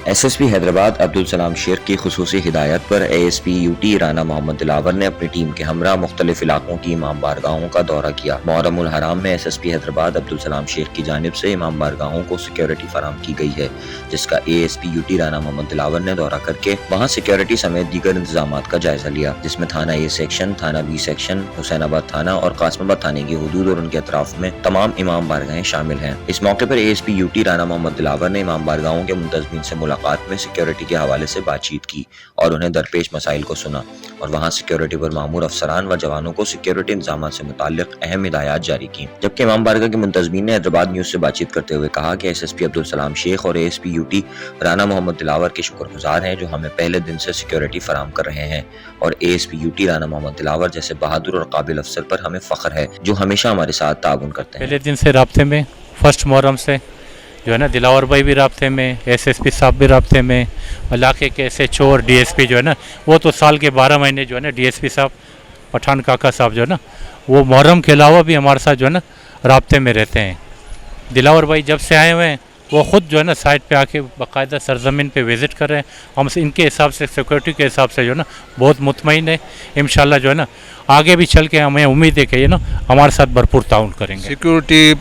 SSP Hyderabad Abdul Salam شیخ کی خصوصی ہدایت پر ASP UT رانا محمد دلاور نے اپنی ٹیم کے ہمراہ مختلف علاقوں کی امام بارگاہوں کا دورہ کیا۔ محرم الحرام میں SSP حیدرآباد عبدالسلام شیخ کی جانب سے امام بارگاہوں کو سیکیورٹی فراہم کی گئی ہے، جس کا ASP UT رانا محمد دلاور نے دورہ کر کے وہاں سیکیورٹی سمیت دیگر انتظامات کا جائزہ لیا، جس میں تھانہ A سیکشن، تھانہ B سیکشن، حسین آباد تھانہ اور قاسم آباد تھانے کی حدود اور ان کے اطراف میں تمام امام بارگاہیں شامل ہیں۔ اس موقع پر ASP UT رانا محمد دلاور نے امام بارگاہوں کے منتظمین سے ملاقات میں سیکیورٹی کے حوالے سے بات چیت کی اور انہیں درپیش مسائل کو سنا، اور وہاں سیکیورٹی پر مامور افسران و جوانوں کو سیکیورٹی انتظامات سے متعلق اہم ہدایات جاری کی۔ جبکہ امام بارگاہ کے منتظمین نے حیدرآباد نیوز سے بات چیت کرتے ہوئے کہا کہ SSP عبدالسلام شیخ اور ASP UT رانا محمد دلاور کے شکر گزار ہیں جو ہمیں پہلے دن سے سیکیورٹی فراہم کر رہے ہیں، اور ASP UT رانا محمد دلاور جیسے بہادر اور قابل افسر پر ہمیں فخر ہے جو ہمیشہ ہمارے ساتھ تعاون کرتے ہیں۔ پہلے دن سے رابطے میں، فرسٹ محرم سے جو ہے نا دلاور بھائی بھی رابطے میں، SSP صاحب بھی رابطے میں، علاقے کے SHO اور DSP جو ہے نا وہ تو سال کے 12 مہینے جو ہے نا DSP صاحب پٹھان کاکا صاحب جو ہے نا وہ محرم کے علاوہ بھی ہمارے ساتھ جو ہے نا رابطے میں رہتے ہیں۔ دلاور بھائی جب سے آئے ہوئے ہیں وہ خود جو ہے نا سائٹ پہ آ کے باقاعدہ سرزمین پہ وزٹ کر رہے ہیں۔ ہم ان کے حساب سے سیکورٹی کے حساب سے جو ہے نا بہت مطمئن ہے، انشاءاللہ جو ہے نا آگے بھی چل کے ہمیں امید ہے کہ یہ نا ہمارے ساتھ بھرپور تعاون کریں گے۔ سیکورٹی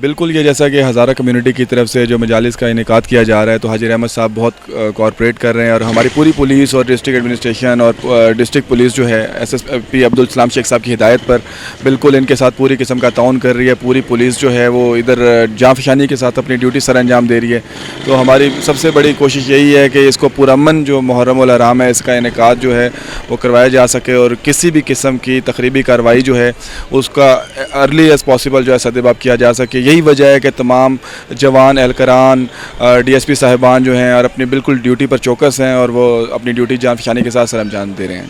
بالکل یہ جیسا کہ ہزارہ کمیونٹی کی طرف سے جو مجالس کا انعقاد کیا جا رہا ہے تو حاجر احمد صاحب بہت کوآپریٹ کر رہے ہیں، اور ہماری پوری پولیس اور ڈسٹرکٹ ایڈمنسٹریشن اور ڈسٹرکٹ پولیس جو ہے SSP عبدالسلام شیخ صاحب کی ہدایت پر بالکل ان کے ساتھ پوری قسم کا تعاون کر رہی ہے۔ پوری پولیس جو ہے وہ ادھر جاں فشانی کے ساتھ اپنی ڈیوٹی سر انجام دے رہی ہے، تو ہماری سب سے بڑی کوشش یہی ہے کہ اس کو پرامن جو محرم الحرام ہے اس کا انعقاد جو ہے وہ کروایا جا سکے، اور کسی بھی قسم کی تخریبی کارروائی جو ہے اس کا ارلی ایز پاسبل جو ہے سدباب کیا جا سکے۔ یہی وجہ ہے کہ تمام جوان اہلکاران DSP صاحبان جو ہیں اور اپنی بالکل ڈیوٹی پر چوکس ہیں، اور وہ اپنی ڈیوٹی جان فشانی کے ساتھ سر انجام دے رہے ہیں۔